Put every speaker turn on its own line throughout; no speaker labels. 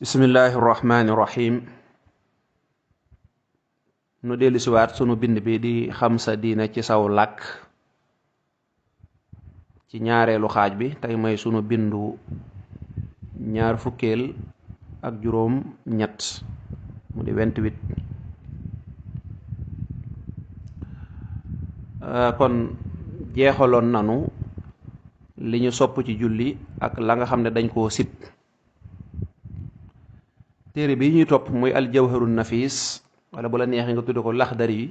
bismillahi irrahmani irrahim nu dellu siwaat sunu bind bi di xam sa diina ci saw làkk ci ñaareelu xaaj bi tey may sunu bindu ñaar fukkeel ak juróom ñett mu di 28. kon jeexaloon nanu li ñu sopp ci julli ak la nga xam ne dañ koo sib. téere bi ñuy topp muy aljawharun nafis wala bu la neexee nga tudde ko laxdari yi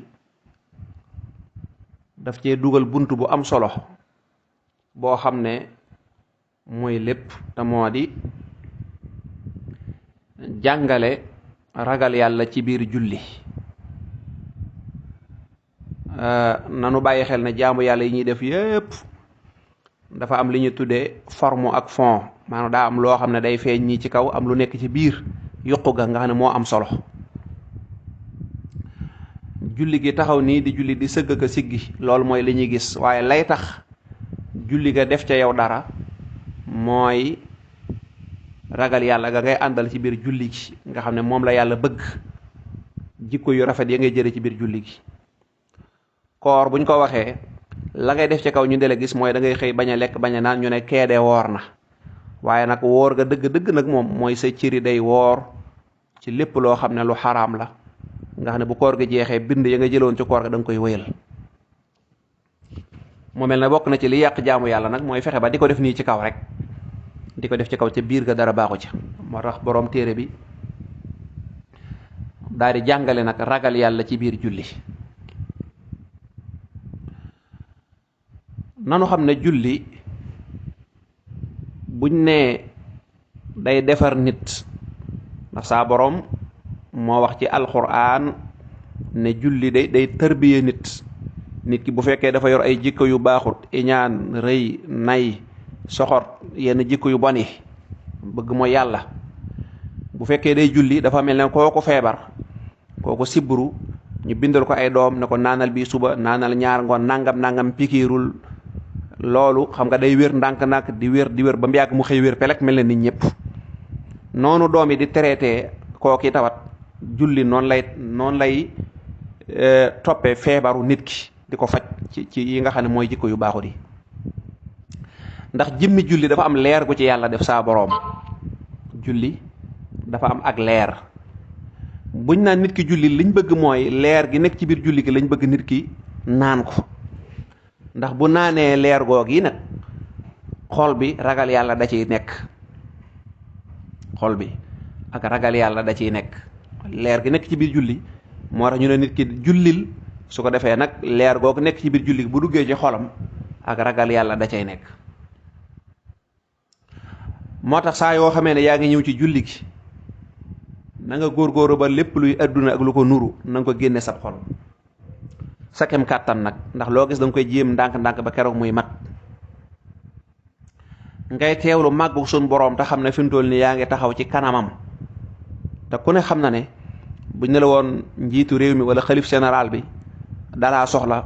daf cee dugal bunt bu am solo boo xam ne mooy lépp te moo di jàngale ragal yàlla ci biir julli. nanu bàyyi xel ne jaamu yàlla yi ñuy def yépp dafa am li ñuy tuddee forme ak fond, maanaam daa am loo xam ne day feeñ ñi ci kaw, am lu nekk ci biir yuqu ga nga xam ne moo am solo. julli gi taxaw nii di julli di sëgg ka siggi loolu mooy li ñuy gis, waaye lay tax julli ga def ca yow dara mooy ragal yàlla ga ngay àndal ci biir julli gi nga xam ne moom la yàlla bëgg, jikko yu rafet ya ngay jëre ci biir julli gi. koor buñ ko waxee la ngay def ci kaw ñu dele gis mooy da ngay xëy bañ a lekk bañ a naan ñu ne keede woor na, waaye nag woor ga dëgg-dëgg nag moom mooy sa cëri day woor ci lépp loo xam ne lu xaraam la, nga xam ne bu koor ga jeexee bind ya nga jëloon ci koor ga da nga koy wëyal. mu mel ne bokk na ci li yàq jaamu yàlla nag mooy fexe ba di ko def nii ci kaw rek, di ko def ci kaw ca biir ga dara baaxu ca. moo tax boroom téere bi daal di jàngale nag ragal yàlla ci biir julli. nanu xam ne julli buñ nee day defar nit, ndax saa boroom moo wax ci alxuraan ne julli day tërbiye nit ki bu fekkee dafa yor ay jikko yu baaxut, iñaan, rëy, nay, soxor, yenn jikko yu bon yi, bëgg mooy yàlla, bu fekkee day julli dafa mel ne kooku feebar, kooku sibru, ñu bindal ko ay doom ne ko naanal bi suba, naanal ñaar ngoon, nangam pikiirul. loolu xam nga day wér ndànk-ndànk di wér ba mu yàgg mu xëy wér pelek mel na nit ñëpp. noonu doom yi di traité kooki tawat, julli noonu lay toppee feebaru nit ki di ko faj ci yi nga xam ne mooy jikko yu baaxut yi. ndax jëmmi julli dafa am leer gu ci yàlla def saa boroom. julli dafa am ak leer buñ naan nit ki julli liñ bëgg mooy leer gi nekk ci biir julli gi lañ bëgg nit ki naan ko. ndax bu naanee leer goog yi nag xol bi ragal yàlla da ciy nekk, xol bi ak ragal yàlla da ciy nekk. leer gi nekk ci biir julli moo tax ñu ne nit ki jullil, su ko defee nag leer goog nekk ci biir julli bu duggee ci xolam ak ragal yàlla da cay nekk. moo tax saa yoo xamee ne yaa ngi ñëw ci julli gi na nga góorgóoru ba lépp luy adduna ak lu ko nuru na nga ko génne sab xol sa kem kàttan nag, ndax loo gis da nga koy jéem ndànk-ndànk ba keroog muy mat. ngay teewlu màggu sun boroom te xam ne fi mu toll nii yaa ngi taxaw ci kanamam, te ku ne xam na ne buñ ne la woon njiitu réew mi wala xalif général bi dalaa soxla,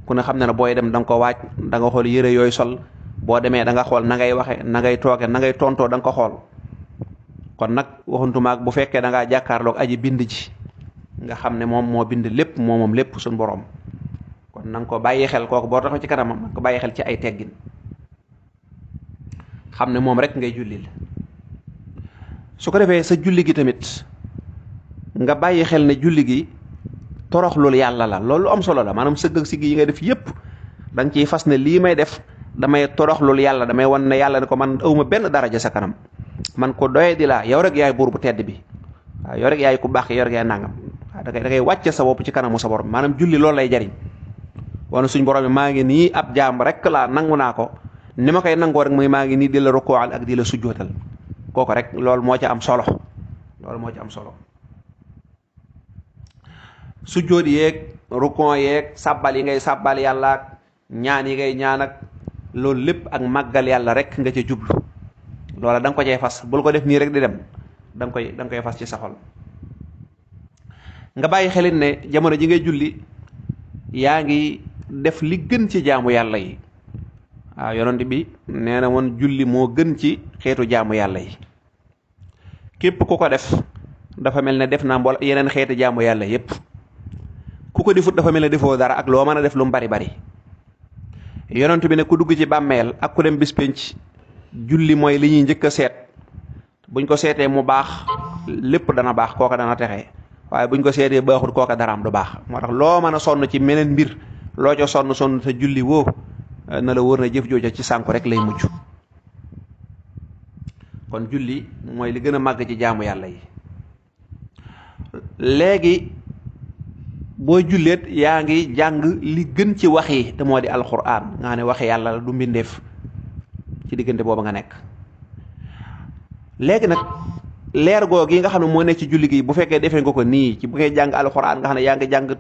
ku ne xam na ne booy dem da nga ko waaj, da nga xool yére yooyu sol, boo demee da nga xool na ngay waxe, na ngay tooge, na ngay tontoo, da nga ko xool. kon nag waxuntumaag bu fekkee da ngaa jàkkaarloog aji bind ji nga xam ne moom moo bind lépp, moom lépp suñ boroom. kon na nga ko bàyyi xel, kooku boo taxaw ci kanamam na nga ko bàyyi xel ci ay teggin, xam ne moom rek ngay jullil. su ko defee sa julli gi tamit nga bàyyi xel ne julli gi toroxlul yàlla la. loolu am solo la, maanaam sëgg ak siggi yi ngay def yépp da nga ciy fas ne lii may def damay toroxlul yàlla, damay wan ne yàlla ne ko man awma benn daraja sa kanam, man ko doye di laa, yow rek yaay buur bu tedd bi, waaw yow rek yaay ku baax, yow rek yaay nangam. waaw da ngay wàcce sa bopp ci kanamu sa borom, maanaam julli loolu lay jariñ. wane suñ borom bi maa ngi nii ab jaam rek laa, nangu naa ko, ni ma koy nangoo rek mooy maa ngi nii di la rukkooal ak di la sujjootal. kooku rek loolu moo ci am solo, loolu moo ci am solo. sujjoot yeeg rukkoo yeeg sàbbal yi ngay sàbbal yàlla ak ñaan yi ngay ñaan ak loolu lépp ak màggal yàlla rek nga ca jublu. loola da nga ko cay fas, bul ko def nii rek di dem, da nga koy fas ci sa xol. nga bàyyi xelit ne jamono ji ngay julli yaa ngi def li gën ci jaamu yàlla yi. waaw yonent bi nee na woon julli moo gën ci xeetu jaamu yàlla yi. képp ku ko def dafa mel ne def naa mbool yeneen xeeti jaamu yàlla yépp. ku ko defut dafa mel ne defoo dara ak loo mën a def lu mu bari bari. yonent bi ne ku dugg ci bàmmeel ak ku dem bis penc julli mooy li ñuy njëkk a seet. buñ ko seetee mu baax lépp dana baax kooka dana texe waaye buñ ko seetee baaxul kooka daraam du baax. moo tax loo mën a sonn ci meneen mbir loo ca sonn sa julli woo na la wóor na jëf jooja ci sànku rek lay mujj. kon julli mooy li gën a màgg ci jaamu yàlla yi. léegi boo julleet yaa ngi jàng li gën ci wax yi te moo di alxuraan nga xam ne waxi yàlla la du mbindeef ci diggante booba nga nekk. léegi nag leer goo gi nga xam ne moo nekk ci julli gi bu fekkee defee nga ko nii ci bu ngay jàng alxuraan nga xam ne yaa ngi jàng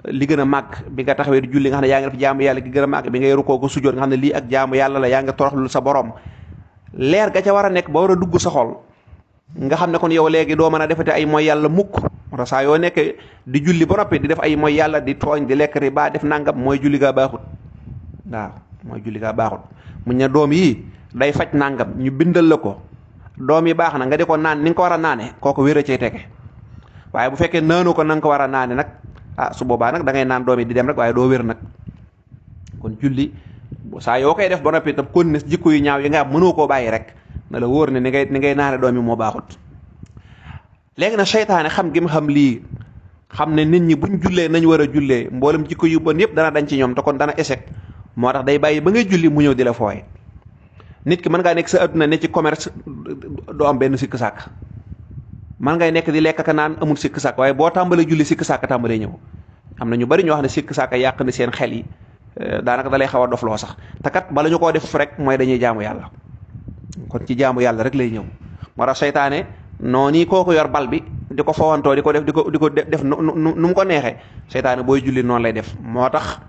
li gën a màgg bi nga taxawee di julli nga xam ne yaa ngi def jaamu yàlla gi gën a màgg bi ngay rukkoo ko sujjóot nga xam ne lii ak jaamu yàlla la yaa ngi toroxlu sa borom. leer ga ca war a nekk ba war a dugg sa xol nga xam ne kon yow léegi doo mën a defate ay mooy yàlla mukk. moo tax saa yoo nekk di julli ba noppi di def ay mooy yàlla di tooñ di lekk riba def nangam mooy julli gaa baaxut. waaw mooy julli gaa baaxut muñ ne doom yii day faj nangam ñu bindal la ko doom yi baax na nga di ko naan ni nga ko war a naane kooku wér a cay tege. waaye bu fekkee naanu ko na nga ko war a naane nag su boobaa nag da ngay naan doom yi di dem rek waaye doo wér nag. kon julli saa yoo koy def ba noppi tam kon ne jikko yu ñaaw yi nga am mënoo koo bàyyi rek na la wóor ne ni ngay naane doom yi moo baaxut. léegi nag seytaane xam gi mu xam lii xam ne nit ñi buñ jullee nañ war a jullee mboolem jikko yu bon yëpp dana dañ ci ñoom te kon dana échec moo tax day bàyyi ba ngay julli mu ñëw di la fooye. nit ki mën ngaa nekk sa adduna ne ci commerce doo am benn sikk sàkk mën ngay nekk di lekk ak naan amul sikk sàkk waaye boo tàmbalee julli sikk sàkk tàmbalee ñëw. am na ñu bari ñoo xam ne sikk sàkk yàq na seen xel yi daanaka da lay xaw a dofloo sax te kat bala ñu koo def rek mooy dañuy jaamu yàlla kon ci jaamu yàlla rek lay ñëw. moo tax seytaane noonu kooku yor bal bi di ko fowantoo di ko def nu mu ko neexee seytaane booy julli noonu lay def. moo tax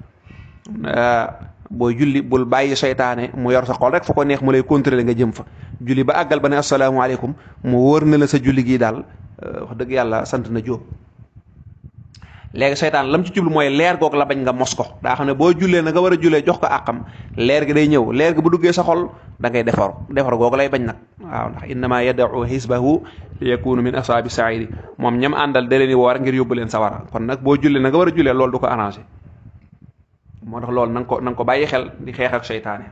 booy julli bul bàyyi seytaane mu yor sa xol rek fu ko neex mu lay contrôler nga jëm fa julli ba àggal ba ne asalaamaaleykum mu wóor na la sa julli gii daal wax dëgg yàlla sant na jóob. léegi seytaan lam ci jublu mooy leer goog la bañ nga mos ko daa xam ne boo jullee na nga war a jullee jox ko àqam leer gi day ñëw leer gi bu duggee sa xol da ngay defar googu lay bañ nag. waaw ndax innama yad'u hisbahu li yakunu min ashaabi sairi moom ñam àndal da leen di woo rek ngir yóbbu leen sawara kon nag boo jullee na nga war a jullee loolu du ko arrangé. moo tax loolu na nga ko bàyyi xel di xeex ak seytaane.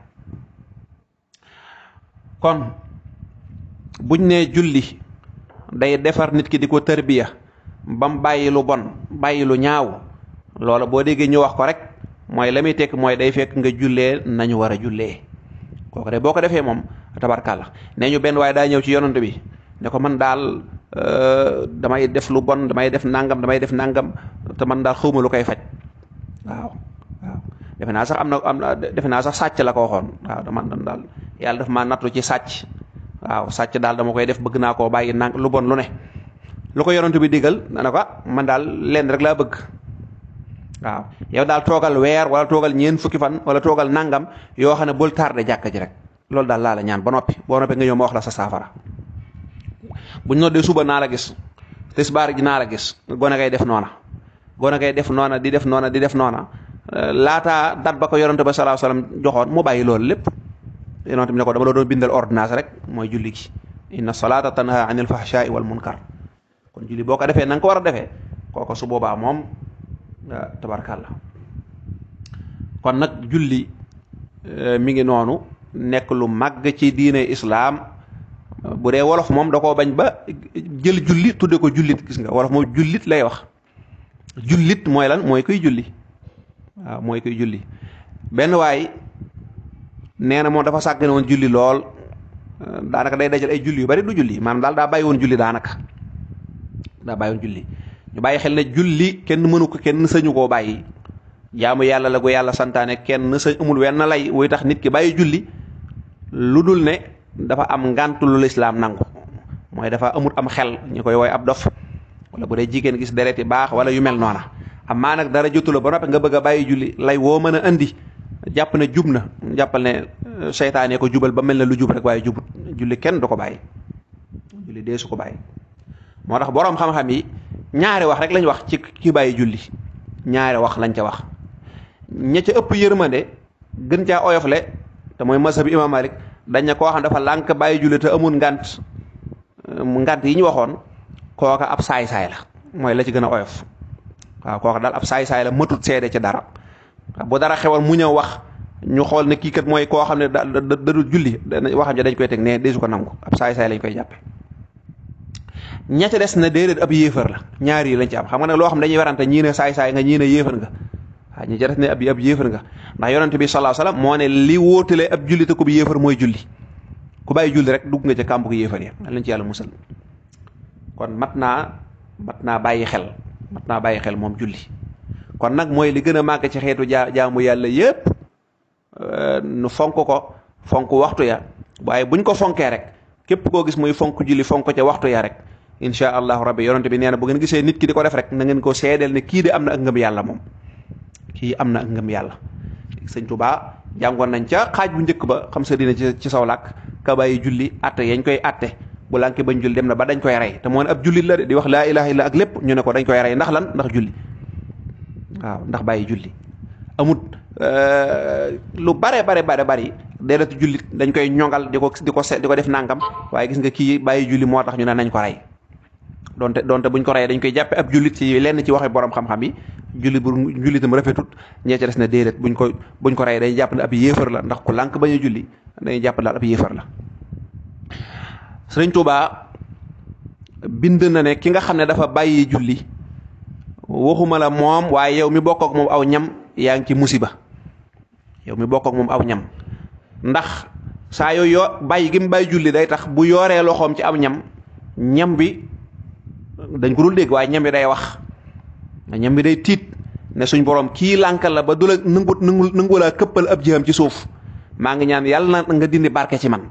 kon buñ nee julli day defar nit ki di ko tërbiya bam bàyyi lu bon bàyyi lu ñaaw loola boo déggee ñu wax ko rek mooy la muy tekk mooy day fekk nga jullee nañu war a jullee kooku de boo ko defee moom tabarkàlla nee ñu benn waaye daa ñëw ci yonent bi ne ko man daal damay def lu bon damay def nangam te man daal xawma lu koy faj. waaw defe naa sax defe naa sax sàcc la ko waxoon waaw man daal yàlla daf maa nattu ci sàcc. waaw sàcc daal dama koy def bëgg naa koo bàyyi lu bon lu ne lu ko yonent bi digal na ko man daal lenn rek laa bëgg. waaw yow daal toogal weer wala toogal ñeent fukki fan wala toogal nangam yoo xam ne bul tardé jàkka ji rek loolu daal laa la ñaan ba noppi boo noppee nga ñëw ma wax la sa saafara. buñ noddee suba naa la gis tisbaar ji naa la gis gone ngay def noona di def noona laataa dat ba ko yonent ba sallallahu alayhi wasallam joxoon mu bàyyi loolu lépp. yonent bi ne ko dama la doon bindal ordonnance rek mooy julli gi inna salata tanha anil fahsha'i wal munkar kon julli boo ko defee na nga ko war a defee kooko su boobaa moom tabarkàlla. kon nag julli mi ngi noonu nekk lu màgg ci diine islaam. bu dee wolof moom da koo bañ ba jël julli tudde ko jullit gis nga wolof moom jullit lay wax. jullit mooy lan mooy kuy julli waaw mooy kuy julli. benn waay nee na moom dafa sàggane woon julli lool daanaka day dajal ay julli yu bari du julli maanaam daal daa bàyyi woon julli daanaka daa bàyyi woon julli. ñu bàyyi xel ne julli kenn mënu ko kenn sañu koo bàyyi jaamu yàlla la gu yàlla santaane kenn sa amul wenn lay wuy tax nit ki bàyyi julli lu dul ne dafa am ngàntu lu lislaam nangu mooy dafa amut am xel ñu koy woy ab dof wala bu dee jigéen gis dereti baax wala yu mel noona. amaa nag dara jotu la ba noppi nga bëgg a bàyyi julli lay woo mën a andi jàpp ne jub na jàppal ne seytaane ko jubal ba mel ne lu jub rek waaye jubut julli kenn du ko bàyyi julli dee su ko bàyyi. moo tax boroom xam-xam yi ñaari wax rek lañ wax ci ki bàyyi julli ñaari wax lañ ca wax ña ca ëpp yërmande gën caa oyofle te mooy mazhab imam Malik dañ ne koo xam dafa lànk bàyyi julli te amul ngànt ngant yi ñu waxoon kooka ab saay-saay la mooy la ci gën a oyof waaw kooka daal ab saay-saay la matut seede ci dara bu dara xewal mu ñëw wax ñu xool ne kii kat mooy koo xam ne da du julli waxam ja dañ koy teg ne desu ko nangu ab saay-saay lañ koy jàppe ñetti des na déedéet ab yéefar la ñaar yi lañ ci am xam nga nag loo xam dañuy warante ñii ne saay-saay nga ñii ne yéefar nga waaw ñi ca des ne ab yéefar nga ndax yonent bi sallallahu alayhi wasallam moo ne li wóotale ab julli te ku bi yéefar mooy julli ku bàyyi julli rek dugg nga ca kàmbu ko yéefar ya lañ ci yàlla musal kon mat naa bàyyi xel moom julli kon nag mooy li gën a màgg ci xeetu jaamu yàlla yépp nu fonk ko fonk waxtu ya waaye buñ ko fonkee rek képp koo gis muy fonk julli fonk ca waxtu ya rek insha allahu rabbi yonent bi nee na bu ngeen gisee nit ki di ko def rek na ngeen ko seedeel ne kii de am na ak ngëm yàlla moom kii am na ak ngëm yàlla sëñ Tuubaa jàngoon nañ ca xaaj bu njëkk ba xam sa dina ci saw làkk ka bàyyi julli atte yañ koy atte bu lànki bañ julli dem na ba dañ koy rey te moo ne ab jullit la de di wax laa ilaha illa ak lépp ñu ne ko dañ koy rey ndax lan ndax julli waaw ndax bàyyi julli amut lu bare bari deedetu jullit dañ koy ñongal di ko def nangam waaye gis nga kii bàyyi julli moo tax ñu ne nañ ko rey donte buñ ko reyee dañ koy jàppe ab jullit ci lenn ci waxe borom xam-xam yi jullitam rafetut ñee ca des na déedéet buñ ko reyee dañuy jàpp ne ab yéefar la ndax ku lànk bañ a julli dañuy jàpp daal ab yéefar la Sëriñ Tuubaa bind na ne ki nga xam ne dafa bàyyi julli waxuma la moom waaye yow mi bokk ak moom aw ñam yaa ngi ci musiba yow mi bokk ak moom aw ñam ndax saa yoo bàyyi gi mu bàyyi julli day tax bu yooree loxoom ci aw ñam bi dañ ko dul dégg waaye ñam bi day wax ñam bi day tiit ne suñ borom kii lànkal la ba du la nangu laa këppal ab jëam ci suuf maa ngi ñaan yàlla na nga dindi barke ci man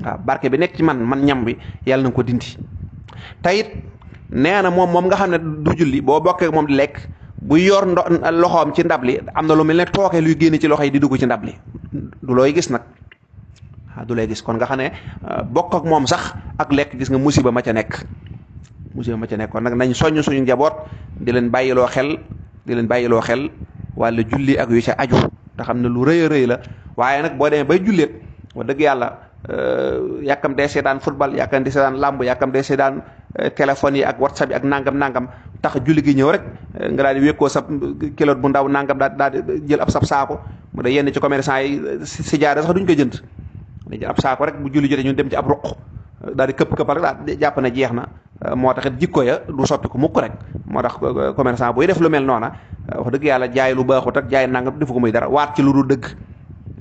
waaw barke bi nekk ci man ñam bi yàlla na nga ko dindi tayit nee na moom nga xam ne du julli boo bokkee moom di lekk bu yor loxoom ci ndab li am na lu mel ne tooke luy génn ci loxo yi di dugg ci ndab li du looy gis nag waaw du lay gis kon nga xam ne bokk ak moom sax ak lekk gis nga musiba ma ca nekk kon nag nañ soññ suñu njaboot di leen bàyyiloo xel wala julli ak yu ca aju te xam ne lu rëy a rëy la waaye nag boo demee bay julleet wax dëgg yàlla yàkkam dee seetaan football yàkkam dee seetaan làmb yàkkam dee seetaan téléphone yi ak whatsapp yi ak nangam tax julli gi ñëw rek nga daal di wékkoo sa kilote bu ndaw nangam daal di jël ab sab saako mu da yenn ci commerçant yi si jaare sax duñ ko jënd dañ jël ab saako rek bu julli jotee ñun dem ci ab ruq daal di këpp-këppal rek daal di jàpp na jeex na moo taxit jikko ya du soppi ko mukk rek moo tax commerçant buy def lu mel noona wax dëgg yàlla jaay lu baaxut ak jaay nangam defu ko muy dara waat ci lu du dëgg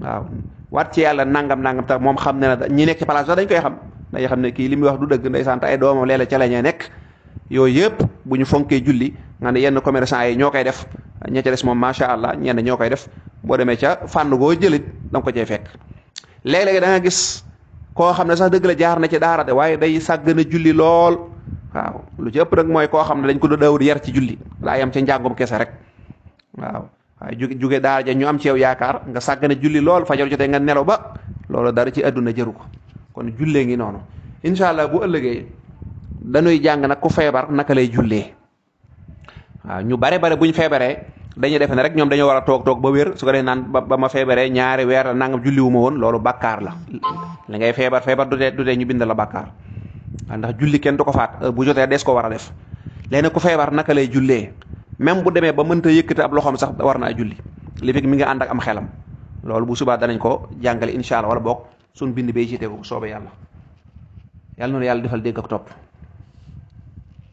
waaw waat ci yàlla nangam tax moom xam ne na ñi nekk ci place sax dañ koy xam dañuy xam ne kii li muy wax du dëgg ndeysaan te ay doomam léeg-léeg ca la ñuy nekk yooyu yëpp bu ñu fonkee julli nga ne yenn commerçant yi ñoo koy def ña ca des moom macha allah ñenn ñoo koy def boo demee ca fànn goo jëlit da nga ko cee fekk léeg-léeg da nga gis koo xam ne sax dëgg la jaar na ci daara de waaye day sàggan a julli lool waaw lu ci ëpp nag mooy koo xam ne dañ ko daawut yar ci julli daa yam ca njàngum kese rek waaw waaye jóge daara ja ñu am ci yow yaakaar nga sàggan a julli lool fajar jotee nga nelaw ba loolu dara ci àdduna jëru ko kon jullee ngi noonu incha allah bu ëllëgee dañuy jàng nag ku feebar naka lay jullee waaw ñu bare bu ñu feebaree dañuy defe ne rek ñoom dañoo war a toog ba wér su ko defee naan ba ma feebaree ñaari weer la nangam julliwu ma woon loolu bàkkaar la li ngay feebar du tee ñu bind la bàkkaar waaw ndax julli kenn du ko faat bu jotee des ko war a def léegi ku feebar naka lay jullee même bu demee ba mënta yëkkati ab loxoom sax war naa julli li fekk mi nga ànd ak am xelam loolu bu subaa danañ ko jàngale incha allah wala boog suñ bind bay ci tegu soobee yàlla noonu yàlla defal dégg ak topp